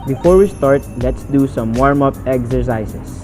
Before we start, let's do some warm-up exercises.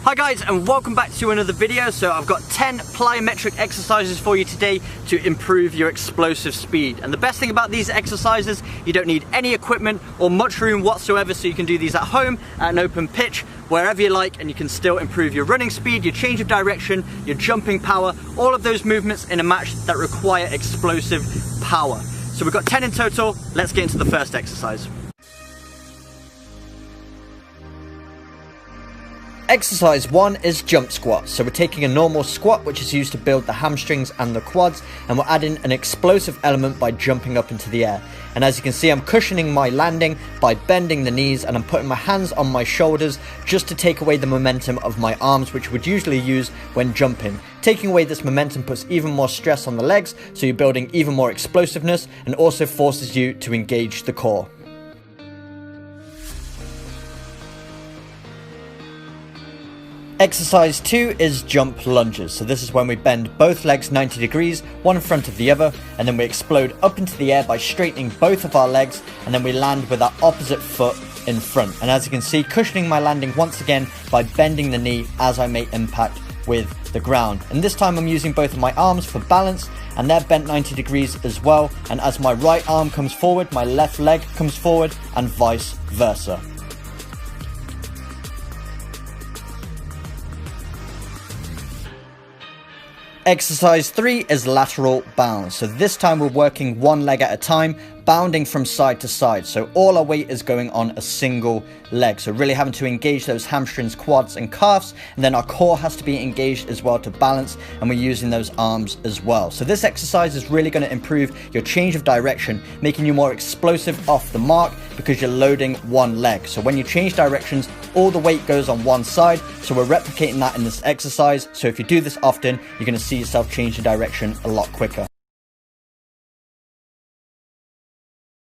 Hi guys, and welcome back to another video. So I've got 10 plyometric exercises for you today to improve your explosive speed. And the best thing about these exercises, you don't need any equipment or much room whatsoever, so you can do these at home, at an open pitch, wherever you like, and you can still improve your running speed, your change of direction, your jumping power, all of those movements in a match that require explosive power. So we've got 10 in total. Let's get into the first exercise. Exercise 1 is jump squat. So we're taking a normal squat, which is used to build the hamstrings and the quads, and we're adding an explosive element by jumping up into the air. And as you can see, I'm cushioning my landing by bending the knees, and I'm putting my hands on my shoulders just to take away the momentum of my arms, which would usually use when jumping. Taking away this momentum puts even more stress on the legs, so you're building even more explosiveness, and also forces you to engage the core. Exercise 2 is jump lunges. So this is when we bend both legs 90 degrees, one in front of the other, and then we explode up into the air by straightening both of our legs, and then we land with our opposite foot in front. And as you can see, cushioning my landing once again by bending the knee as I make impact with the ground. And this time I'm using both of my arms for balance, and they're bent 90 degrees as well. And as my right arm comes forward, my left leg comes forward, and vice versa. Exercise 3 is lateral bounds. So this time we're working one leg at a time, bounding from side to side. So all our weight is going on a single leg. So really having to engage those hamstrings, quads and calves. And then our core has to be engaged as well to balance. And we're using those arms as well. So this exercise is really going to improve your change of direction, making you more explosive off the mark because you're loading one leg. So when you change directions, all the weight goes on one side. So we're replicating that in this exercise. So if you do this often, you're going to see yourself change the direction a lot quicker.